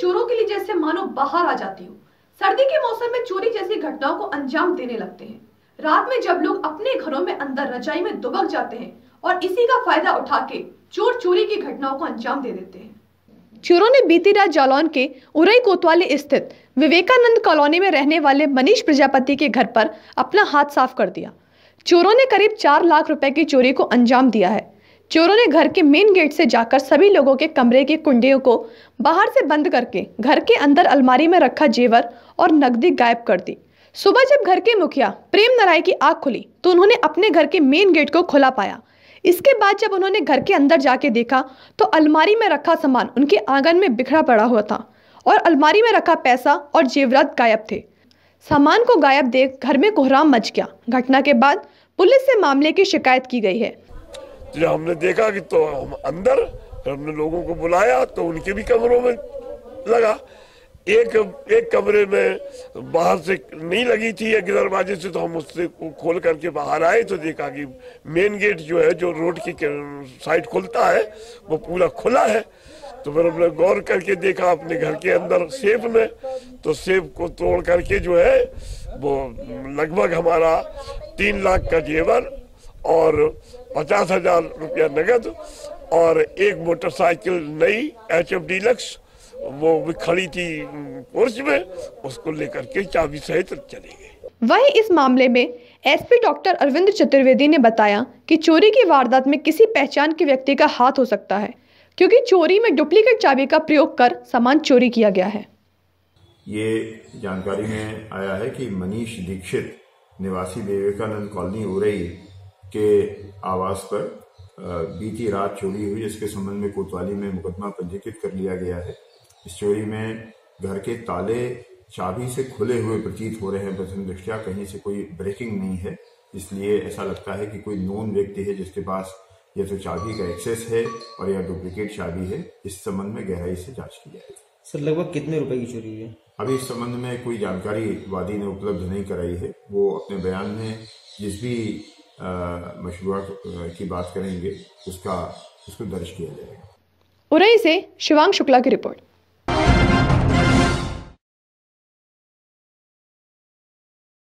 चोरों के लिए जैसे मानो बाहर आ जाती हो। सर्दी के मौसम में चोरी जैसी घटनाओं को अंजाम देने लगते हैं। रात में जब लोग अपने घरों में अंदर रजाई में दुबक जाते हैं और इसी का फायदा उठा के चोर चोरी की घटनाओं को अंजाम दे देते हैं। चोरों ने बीती रात जालौन के उरई कोतवाली स्थित विवेकानंद कॉलोनी में रहने वाले मनीष प्रजापति के घर पर अपना हाथ साफ कर दिया। चोरों ने करीब 4 लाख रुपए की चोरी को अंजाम दिया है। चोरों ने घर के मेन गेट से जाकर सभी लोगों के कमरे की कुंडियों को बाहर से बंद करके घर के अंदर अलमारी में रखा जेवर और नकदी गायब कर दी। सुबह जब घर के मुखिया प्रेम नारायण की आंख खुली तो उन्होंने अपने घर के मेन गेट को खुला पाया। इसके बाद जब उन्होंने घर के अंदर जाके देखा तो अलमारी में रखा सामान उनके आंगन में बिखरा पड़ा हुआ था और अलमारी में रखा पैसा और जेवरात गायब थे। सामान को गायब देख घर में कोहराम मच गया। घटना के बाद पुलिस से मामले की शिकायत की गई है। जब हमने देखा कि तो हम अंदर, हमने लोगों को बुलाया तो उनके भी कमरों में लगा। एक कमरे में बाहर से नहीं लगी थी एक दरवाजे से, तो हम उससे खोल करके बाहर आए तो देखा कि मेन गेट जो है, जो रोड की साइड खुलता है, वो पूरा खुला है। तो फिर हमने गौर करके देखा अपने घर के अंदर सेफ में, तो सेफ को तोड़ करके जो है वो लगभग हमारा 3 लाख का जेवर और 50,000 रुपया नगद और एक मोटरसाइकिल नई HF डीलक्स वो भी खड़ी थी पोर्च में, उसको लेकर के चाबी सहित चले गए। वहीं इस मामले में एसपी डॉक्टर अरविंद चतुर्वेदी ने बताया कि चोरी की वारदात में किसी पहचान के व्यक्ति का हाथ हो सकता है, क्योंकि चोरी में डुप्लीकेट चाबी का प्रयोग कर सामान चोरी किया गया है। ये जानकारी में आया है कि मनीष दीक्षित निवासी विवेकानंद कॉलोनी उरई के आवास पर बीती रात चोरी हुई, जिसके संबंध में कोतवाली में मुकदमा पंजीकृत कर लिया गया है। इस चोरी में घर के ताले चाबी से खुले हुए प्रतीत हो रहे हैं। प्रथम दृष्टया कहीं से कोई ब्रेकिंग नहीं है, इसलिए ऐसा लगता है कि कोई नोन व्यक्ति है जिसके पास या तो चाबी का एक्सेस है और या डुप्लीकेट चाबी है। इस संबंध में गहराई से जांच की जाएगी। सर, लगभग कितने रुपए की चोरी हुई है? अभी इस संबंध में कोई जानकारी वादी ने उपलब्ध नहीं कराई है। वो अपने बयान में जिस भी मशरूआ की बात करेंगे उसको दर्ज किया जाएगा। उरई से शिवांग शुक्ला की रिपोर्ट।